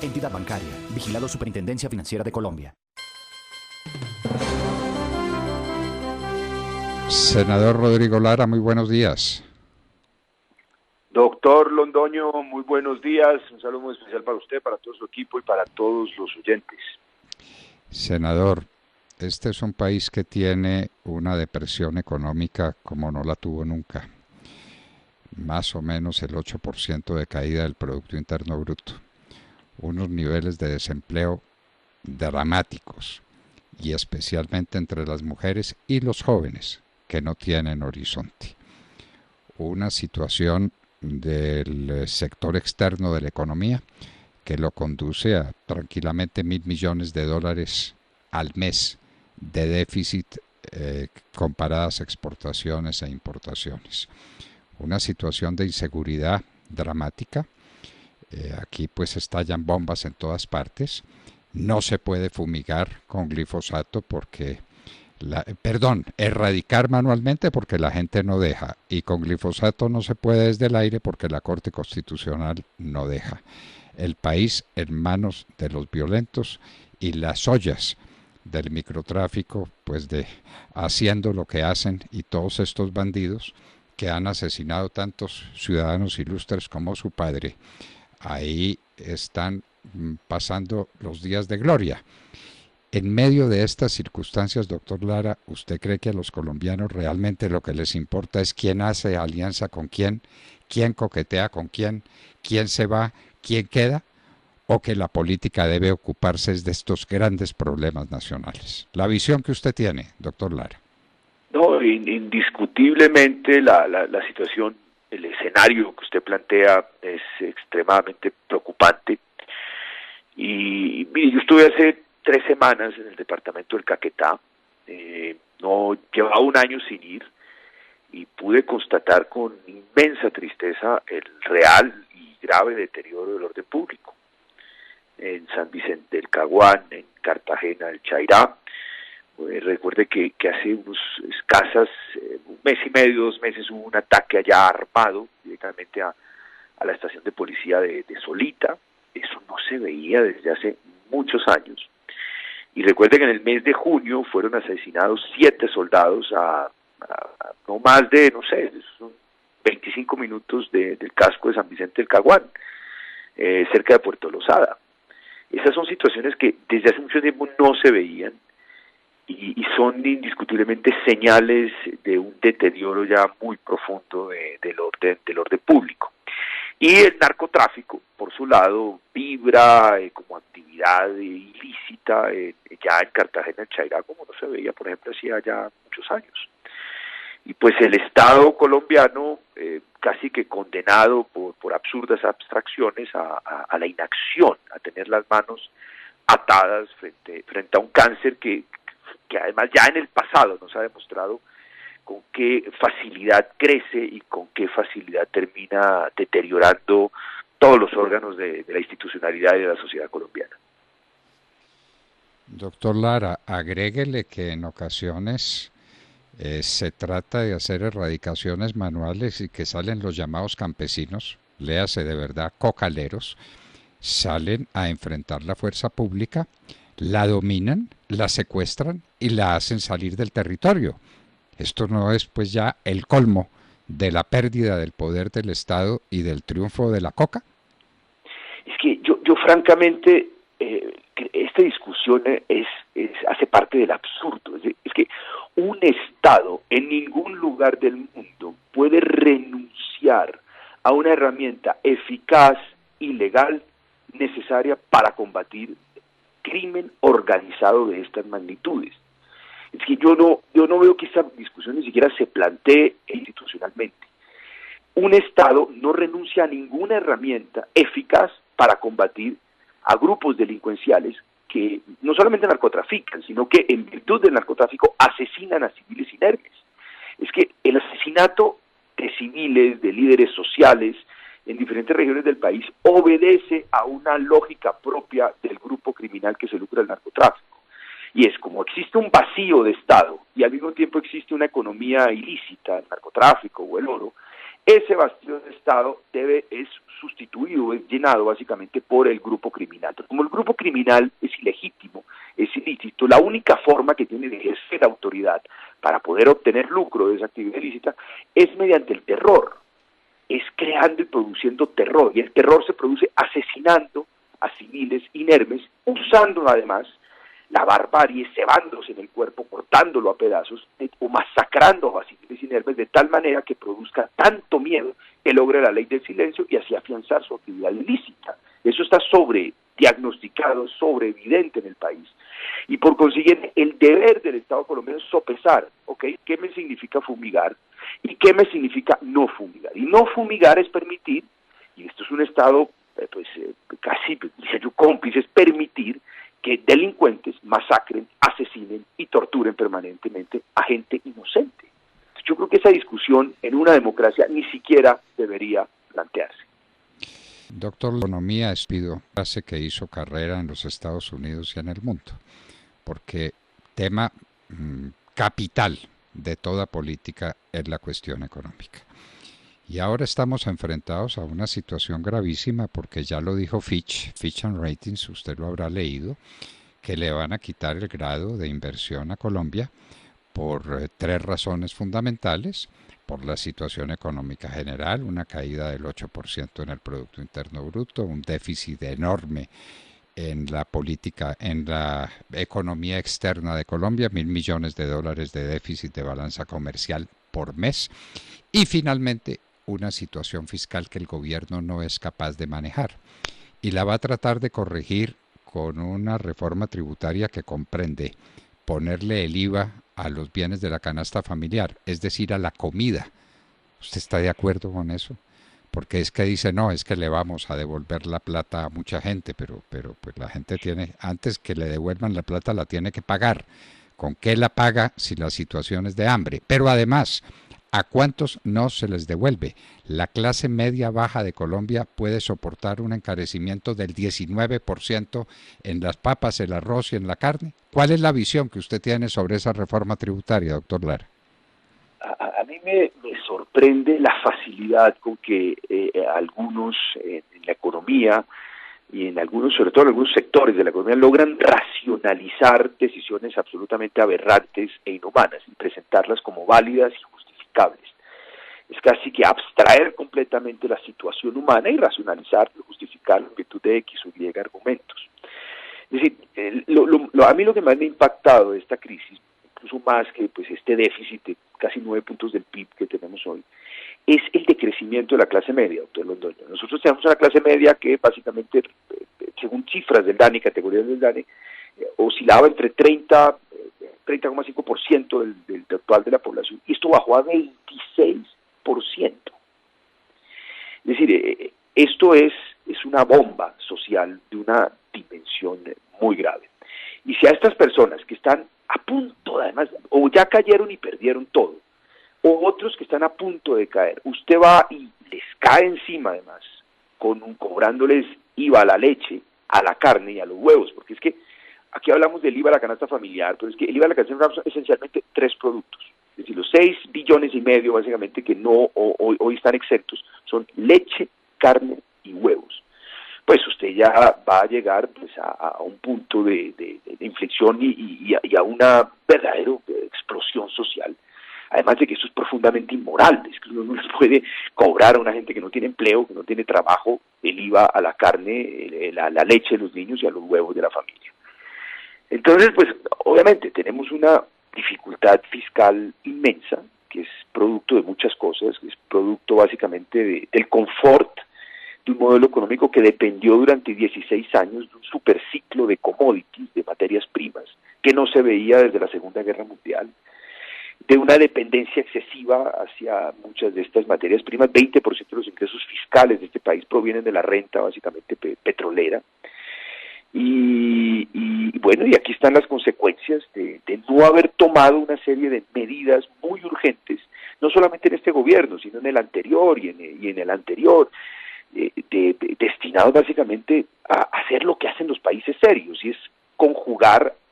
Entidad bancaria. Vigilado Superintendencia Financiera de Colombia. Senador Rodrigo Lara, muy buenos días. Doctor Londoño, muy buenos días. Un saludo muy especial para usted, para todo su equipo y para todos los oyentes. Senador, este es un país que tiene una depresión económica como no la tuvo nunca. Más o menos el 8% de caída del Producto Interno Bruto. Unos niveles de desempleo dramáticos y especialmente entre las mujeres y los jóvenes que no tienen horizonte. Una situación del sector externo de la economía que lo conduce a tranquilamente $1.000 millones al mes de déficit comparadas a exportaciones e importaciones. Una situación de inseguridad dramática. Aquí pues estallan bombas en todas partes. No se puede fumigar con glifosato porque erradicar manualmente porque la gente no deja, y con glifosato no se puede desde el aire porque la Corte Constitucional no deja. El país en manos de los violentos y las ollas del microtráfico, pues haciendo lo que hacen, y todos estos bandidos que han asesinado tantos ciudadanos ilustres como su padre, ahí están pasando los días de gloria. En medio de estas circunstancias, doctor Lara, ¿usted cree que a los colombianos realmente lo que les importa es quién hace alianza con quién coquetea con quién se va, quién queda, o que la política debe ocuparse de estos grandes problemas nacionales? La visión que usted tiene, doctor Lara. No, indiscutiblemente la situación, el escenario que usted plantea es extremadamente preocupante. Y mire, yo estuve hace 3 semanas en el departamento del Caquetá, no llevaba un año sin ir, y pude constatar con inmensa tristeza el real y grave deterioro del orden público. En San Vicente del Caguán, en Cartagena del Chairá. Recuerde que hace unos escasas, un mes y medio, 2 meses, hubo un ataque allá armado directamente a la estación de policía de Solita. Eso no se veía desde hace muchos años. Y recuerde que en el mes de junio fueron asesinados 7 soldados a no más de, no sé, 25 minutos del casco de San Vicente del Caguán, cerca de Puerto Lozada. Esas son situaciones que desde hace mucho tiempo no se veían y son indiscutiblemente señales de un deterioro ya muy profundo del orden público. Y el narcotráfico, por su lado, vibra como actividad ilícita ya en Cartagena del Chairá, como no se veía, por ejemplo, hacía ya muchos años. Y pues el Estado colombiano, casi que condenado por absurdas abstracciones a la inacción, a tener las manos atadas frente a un cáncer que además ya en el pasado nos ha demostrado con qué facilidad crece y con qué facilidad termina deteriorando todos los órganos de la institucionalidad y de la sociedad colombiana. Doctor Lara, agréguele que en ocasiones se trata de hacer erradicaciones manuales y que salen los llamados campesinos, léase de verdad cocaleros, salen a enfrentar la fuerza pública, la dominan, la secuestran y la hacen salir del territorio. Esto no es pues ya el colmo de la pérdida del poder del Estado y del triunfo de la coca. Es que yo francamente, esta discusión hace parte del absurdo. Es que un Estado en ningún lugar del mundo puede renunciar a una herramienta eficaz y legal necesaria para combatir crimen organizado de estas magnitudes. Es que yo no veo que esta discusión ni siquiera se plantee institucionalmente. Un Estado no renuncia a ninguna herramienta eficaz para combatir a grupos delincuenciales que no solamente narcotrafican, sino que en virtud del narcotráfico asesinan a civiles inermes. Es que el asesinato de civiles, de líderes sociales en diferentes regiones del país obedece a una lógica propia del grupo criminal que se lucra del narcotráfico. Y es como existe un vacío de Estado y al mismo tiempo existe una economía ilícita, el narcotráfico o el oro, ese bastión de Estado es sustituido, es llenado básicamente por el grupo criminal. Pero como el grupo criminal es ilegítimo, es ilícito, la única forma que tiene de ejercer autoridad para poder obtener lucro de esa actividad ilícita es mediante el terror, es creando y produciendo terror, y el terror se produce asesinando a civiles inermes, usando además la barbarie, cebándose en el cuerpo, cortándolo a pedazos, o masacrando a civiles inermes de tal manera que produzca tanto miedo que logre la ley del silencio y así afianzar su actividad ilícita. Eso está diagnosticado, evidente en el país. Y por consiguiente, el deber del Estado colombiano es sopesar, ¿ok? ¿Qué me significa fumigar? ¿Y qué me significa no fumigar? Y no fumigar es permitir, y esto es un Estado, casi, dice yo, cómplice, es permitir que delincuentes masacren, asesinen y torturen permanentemente a gente inocente. Yo creo que esa discusión en una democracia ni siquiera debería plantearse. Doctor, la economía es frase que hizo carrera en los Estados Unidos y en el mundo, porque tema capital de toda política es la cuestión económica. Y ahora estamos enfrentados a una situación gravísima porque ya lo dijo Fitch and Ratings, usted lo habrá leído, que le van a quitar el grado de inversión a Colombia por 3 razones fundamentales: por la situación económica general, una caída del 8% en el Producto Interno Bruto, un déficit enorme en la política, en la economía externa de Colombia, $1.000 millones de déficit de balanza comercial por mes, y finalmente una situación fiscal que el gobierno no es capaz de manejar y la va a tratar de corregir con una reforma tributaria que comprende ponerle el IVA a los bienes de la canasta familiar, es decir, a la comida. ¿Usted está de acuerdo con eso? Porque es que dice, no, es que le vamos a devolver la plata a mucha gente, pero pues la gente tiene, antes que le devuelvan la plata, la tiene que pagar. ¿Con qué la paga si la situación es de hambre? Pero además, ¿a cuántos no se les devuelve? La clase media baja de Colombia puede soportar un encarecimiento del 19% en las papas, el arroz y en la carne. ¿Cuál es la visión que usted tiene sobre esa reforma tributaria, doctor Lara? A mí me sorprende la facilidad con que algunos en la economía y en algunos, sobre todo en algunos sectores de la economía, logran racionalizar decisiones absolutamente aberrantes e inhumanas y presentarlas como válidas y justificables. Es casi que abstraer completamente la situación humana y racionalizarlo, justificarlo en virtud de X o Y argumentos. Es decir, a mí lo que más me ha impactado de esta crisis, incluso más que pues este déficit de casi 9 puntos del PIB que tenemos hoy, es el decrecimiento de la clase media, doctor Londoño. Nosotros tenemos una clase media que básicamente, según cifras del DANE, categorías del DANE, oscilaba entre 30,5% del total de la población, y esto bajó a 26%. Es decir, esto es una bomba social de una dimensión muy grave. Y si a estas personas que están a punto, además, o ya cayeron y perdieron todo, o otros que están a punto de caer, usted va y les cae encima además, cobrándoles IVA a la leche, a la carne y a los huevos, porque es que aquí hablamos del IVA a la canasta familiar, pero es que el IVA a la canasta familiar son esencialmente 3 productos. Es decir, los 6,5 billones básicamente que no hoy están exentos son leche, carne y huevos. Pues usted ya va a llegar pues a un punto de inflexión y a una verdadera explosión social. Además de que eso es profundamente inmoral, es que uno no les puede cobrar a una gente que no tiene empleo, que no tiene trabajo, el IVA a la carne, la leche de los niños y a los huevos de la familia. Entonces, pues obviamente tenemos una dificultad fiscal inmensa, que es producto de muchas cosas, que es producto básicamente del confort de un modelo económico que dependió durante 16 años de un superciclo de commodities, de materias primas, que no se veía desde la Segunda Guerra Mundial, de una dependencia excesiva hacia muchas de estas materias primas. 20% de los ingresos fiscales de este país provienen de la renta básicamente petrolera. Y bueno, y aquí están las consecuencias de no haber tomado una serie de medidas muy urgentes, no solamente en este gobierno, sino en el anterior y en el anterior, destinados básicamente a hacer lo que hacen los países serios, y es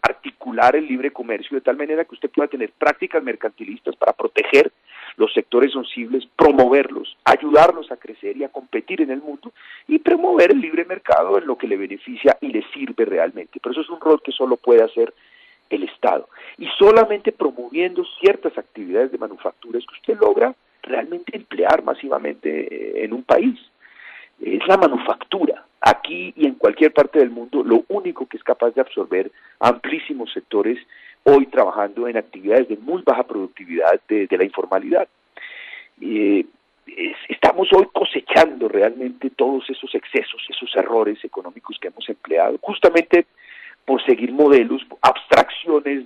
articular el libre comercio de tal manera que usted pueda tener prácticas mercantilistas para proteger los sectores sensibles, promoverlos, ayudarlos a crecer y a competir en el mundo y promover el libre mercado en lo que le beneficia y le sirve realmente. Pero eso es un rol que solo puede hacer el Estado. Y solamente promoviendo ciertas actividades de manufactura es que usted logra realmente emplear masivamente en un país. Es la manufactura. Aquí y en cualquier parte del mundo, lo único que es capaz de absorber amplísimos sectores hoy trabajando en actividades de muy baja productividad de la informalidad. Estamos hoy cosechando realmente todos esos excesos, esos errores económicos que hemos empleado, justamente por seguir modelos, abstracciones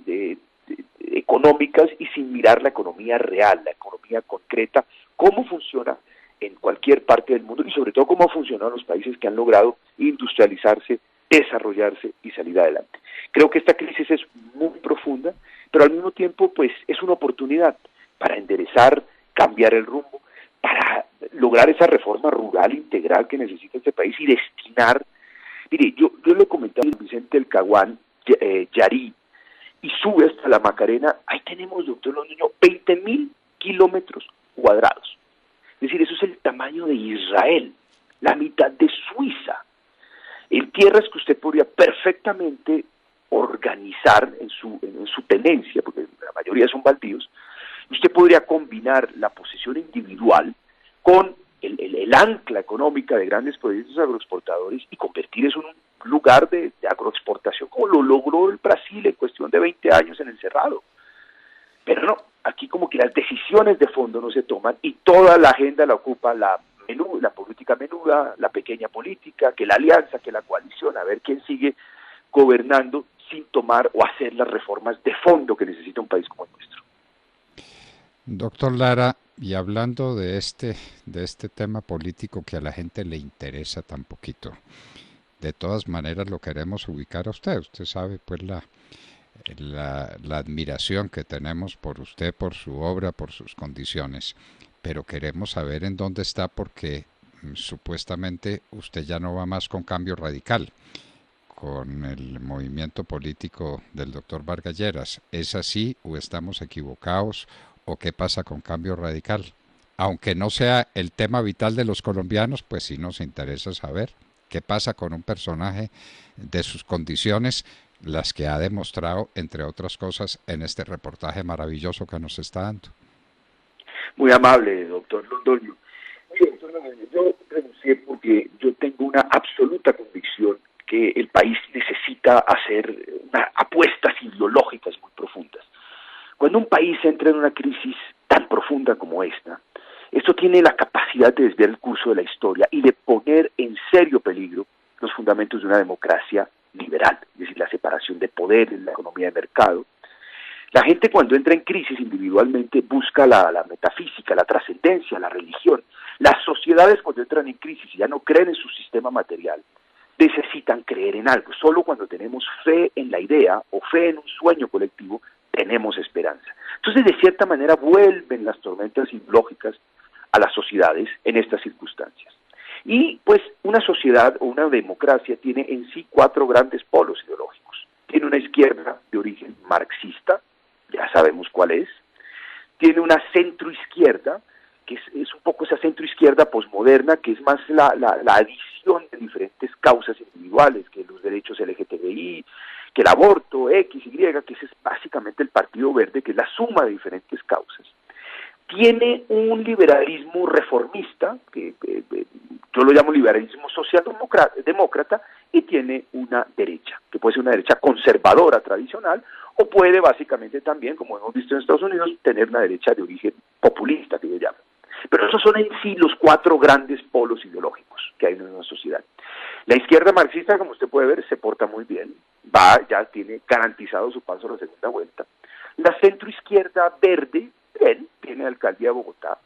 económicas y sin mirar la economía real, la economía concreta, cómo funciona en cualquier parte del mundo y sobre todo cómo funcionan los países que han logrado industrializarse, desarrollarse y salir adelante. Creo que esta crisis es muy profunda, pero al mismo tiempo pues es una oportunidad para enderezar, cambiar el rumbo, para lograr esa reforma rural integral que necesita este país y destinar. Mire, yo le comentaba a Vicente del Caguán, Yarí, y sube hasta la Macarena, ahí tenemos, doctor Londoño, 20.000 kilómetros cuadrados. Es decir, eso es el tamaño de Israel, la mitad de Suiza, en tierras que usted podría perfectamente organizar en su tenencia, porque la mayoría son baldíos. Usted podría combinar la posesión individual con el ancla económica de grandes proyectos agroexportadores y convertir eso en un lugar de agroexportación, como lo logró el Brasil en cuestión de 20 años en el Cerrado. Pero no, aquí como que las decisiones de fondo no se toman y toda la agenda la ocupa la política menuda, la pequeña política, que la alianza, que la coalición, a ver quién sigue gobernando sin tomar o hacer las reformas de fondo que necesita un país como el nuestro. Doctor Lara, y hablando de este tema político que a la gente le interesa tan poquito, de todas maneras lo queremos ubicar a usted. Usted sabe pues la admiración que tenemos por usted, por su obra, por sus condiciones, pero queremos saber en dónde está porque supuestamente usted ya no va más con Cambio Radical, con el movimiento político del doctor Vargas Lleras. ¿Es así o estamos equivocados o qué pasa con Cambio Radical? Aunque no sea el tema vital de los colombianos, pues sí nos interesa saber qué pasa con un personaje de sus condiciones, las que ha demostrado, entre otras cosas, en este reportaje maravilloso que nos está dando. Muy amable, doctor Londoño. Mire, doctor Londoño, yo renuncié porque yo tengo una absoluta convicción que el país necesita hacer apuestas ideológicas muy profundas. Cuando un país entra en una crisis tan profunda como esta, esto tiene la capacidad de desviar el curso de la historia y de poner en serio peligro los fundamentos de una democracia liberal, es decir, la separación de poderes, la economía de mercado. La gente cuando entra en crisis individualmente busca la metafísica, la trascendencia, la religión. Las sociedades cuando entran en crisis y ya no creen en su sistema material, necesitan creer en algo. Solo cuando tenemos fe en la idea o fe en un sueño colectivo, tenemos esperanza. Entonces, de cierta manera, vuelven las tormentas ideológicas a las sociedades en estas circunstancias. Y, pues, una sociedad o una democracia tiene en sí 4 grandes polos ideológicos. Tiene una izquierda de origen marxista, ya sabemos cuál es. Tiene una centroizquierda, que es un poco esa centroizquierda posmoderna, que es más la adición de diferentes causas individuales, que los derechos LGTBI, que el aborto, X, Y, que ese es básicamente el Partido Verde, que es la suma de diferentes causas. Tiene un liberalismo reformista, que yo lo llamo liberalismo socialdemócrata, y tiene una derecha, que puede ser una derecha conservadora tradicional, o puede básicamente también, como hemos visto en Estados Unidos, tener una derecha de origen populista, que yo llamo. Pero esos son en sí los 4 grandes polos ideológicos que hay en una sociedad. La izquierda marxista, como usted puede ver, se porta muy bien, ya tiene garantizado su paso a la segunda vuelta. La centroizquierda verde, bien, tiene alcaldía de Bogotá.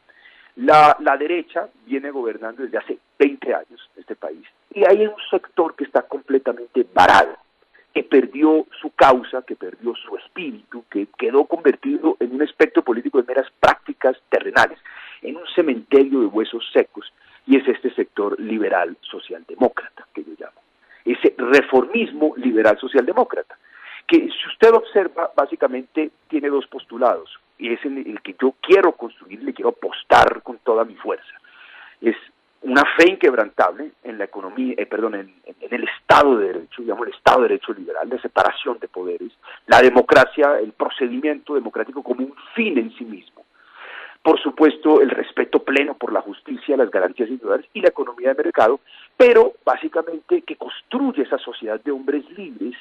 La derecha viene gobernando desde hace 20 años este país. Y hay un sector que está completamente varado, que perdió su causa, que perdió su espíritu, que quedó convertido en un espectro político de meras prácticas terrenales, en un cementerio de huesos secos, y es este sector liberal socialdemócrata, que yo llamo. Ese reformismo liberal socialdemócrata, que si usted observa, básicamente tiene 2 postulados. y es en el que yo quiero construir, le quiero apostar con toda mi fuerza. Es una fe inquebrantable en la economía, en el Estado de Derecho, digamos el Estado de Derecho liberal, de separación de poderes, la democracia, el procedimiento democrático como un fin en sí mismo. Por supuesto, el respeto pleno por la justicia, las garantías individuales y la economía de mercado, pero básicamente que construye esa sociedad de hombres libres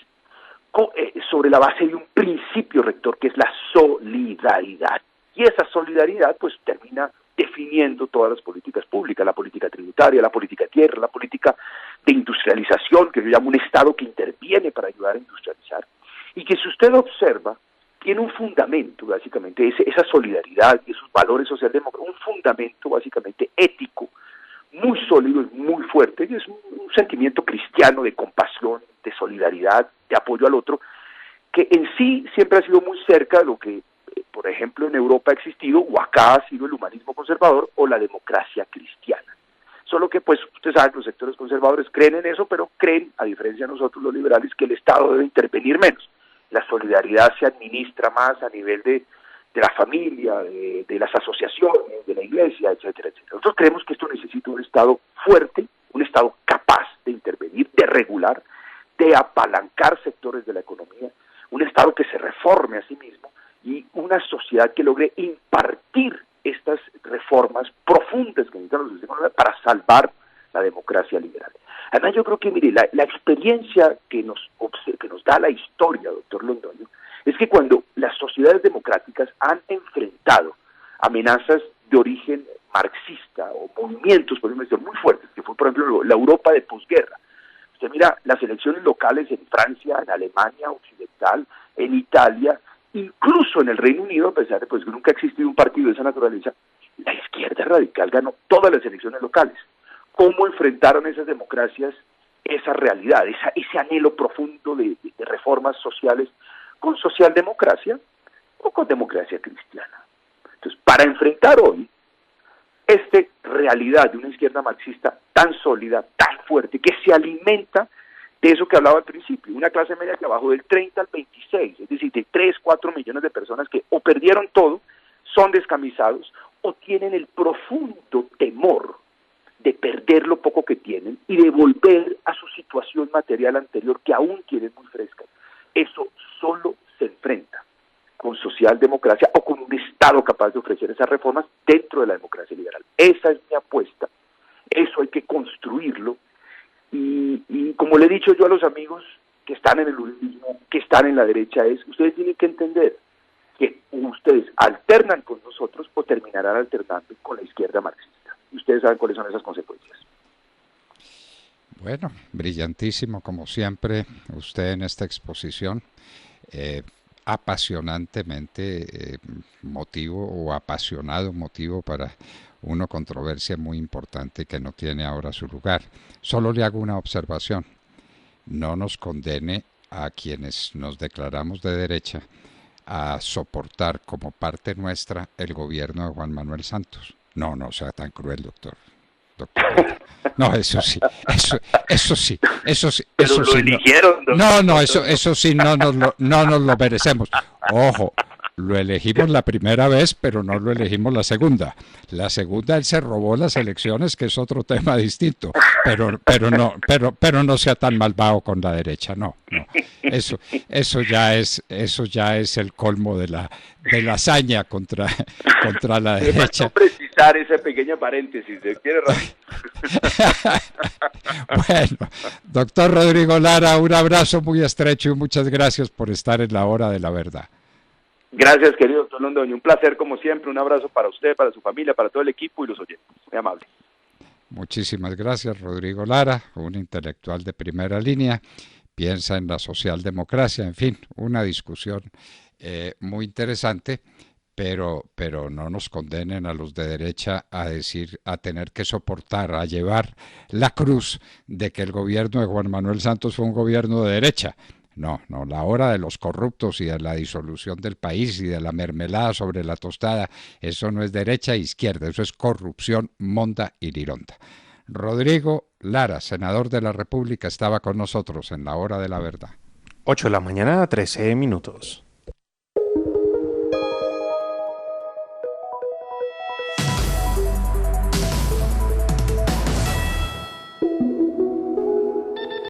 sobre la base de un principio rector que es la solidaridad. Y esa solidaridad pues termina definiendo todas las políticas públicas, la política tributaria, la política de tierra, la política de industrialización, que yo llamo un Estado que interviene para ayudar a industrializar, y que si usted observa, tiene un fundamento, básicamente, esa solidaridad y esos valores socialdemócratas, un fundamento básicamente ético, muy sólido y muy fuerte, y es un sentimiento cristiano de compasión, de solidaridad, de apoyo al otro, que en sí siempre ha sido muy cerca de lo que, por ejemplo, en Europa ha existido, o acá ha sido el humanismo conservador o la democracia cristiana. Solo que, pues, usted sabe que los sectores conservadores creen en eso, pero creen, a diferencia de nosotros los liberales, que el Estado debe intervenir menos. La solidaridad se administra más a nivel de la familia, de las asociaciones, de la iglesia, etcétera, etcétera. Nosotros creemos que esto necesita un Estado fuerte, un Estado capaz de intervenir, de regular, de apalancar sectores de la economía, un Estado que se reforme a sí mismo y una sociedad que logre impartir estas reformas profundas que necesitan los sistemas para salvar la democracia liberal. Además, yo creo que, mire, la experiencia que nos da la historia, doctor Londoño, es que cuando las sociedades democráticas han enfrentado amenazas de origen marxista o movimientos, por ejemplo, muy fuertes, que fue, por ejemplo, la Europa de posguerra. Usted mira las elecciones locales en Francia, en Alemania Occidental, en Italia, incluso en el Reino Unido, a pesar de pues, que nunca ha existido un partido de esa naturaleza, la izquierda radical ganó todas las elecciones locales. ¿Cómo enfrentaron esas democracias esa realidad, ese anhelo profundo de reformas sociales con socialdemocracia o con democracia cristiana? Entonces, para enfrentar hoy esta realidad de una izquierda marxista tan sólida, tan fuerte, que se alimenta de eso que hablaba al principio, una clase media que bajó del 30 al 26, es decir, de 3, 4 millones de personas que o perdieron todo, son descamisados o tienen el profundo temor de perder lo poco que tienen y de volver a su situación material anterior que aún tienen muy fresca. Eso solo se enfrenta con socialdemocracia o con un Estado capaz de ofrecer esas reformas dentro de la democracia liberal. Esa es mi apuesta, eso hay que construirlo y como le he dicho yo a los amigos que están en el uribismo, que están en la derecha, ustedes tienen que entender que ustedes alternan con nosotros o terminarán alternando con la izquierda marxista. Y ustedes saben cuáles son esas consecuencias. Bueno, brillantísimo como siempre usted en esta exposición, apasionantemente apasionado motivo para una controversia muy importante que no tiene ahora su lugar. Solo le hago una observación, no nos condene a quienes nos declaramos de derecha a soportar como parte nuestra el gobierno de Juan Manuel Santos. No sea tan cruel, doctor. No, eso sí. Pero lo eligieron. No, eso sí, no nos lo merecemos. Ojo, lo elegimos la primera vez, pero no lo elegimos la segunda. La segunda él se robó las elecciones, que es otro tema distinto. Pero no sea tan malvado con la derecha, no. Eso ya es el colmo de la hazaña contra la derecha. Me precisar esa pequeña paréntesis, ¿quiere razón? Bueno, doctor Rodrigo Lara, un abrazo muy estrecho y muchas gracias por estar en la hora de la verdad. Gracias, querido doctor Londoño, un placer como siempre, un abrazo para usted, para su familia, para todo el equipo y los oyentes, muy amable. Muchísimas gracias, Rodrigo Lara, un intelectual de primera línea, piensa en la socialdemocracia, en fin, una discusión muy interesante, pero no nos condenen a los de derecha a tener que soportar, a llevar la cruz de que el gobierno de Juan Manuel Santos fue un gobierno de derecha. No, la hora de los corruptos y de la disolución del país y de la mermelada sobre la tostada, eso no es derecha e izquierda, eso es corrupción, monda y lironda. Rodrigo Lara, senador de la República, estaba con nosotros en la hora de la verdad. 8 de la mañana, 13 minutos.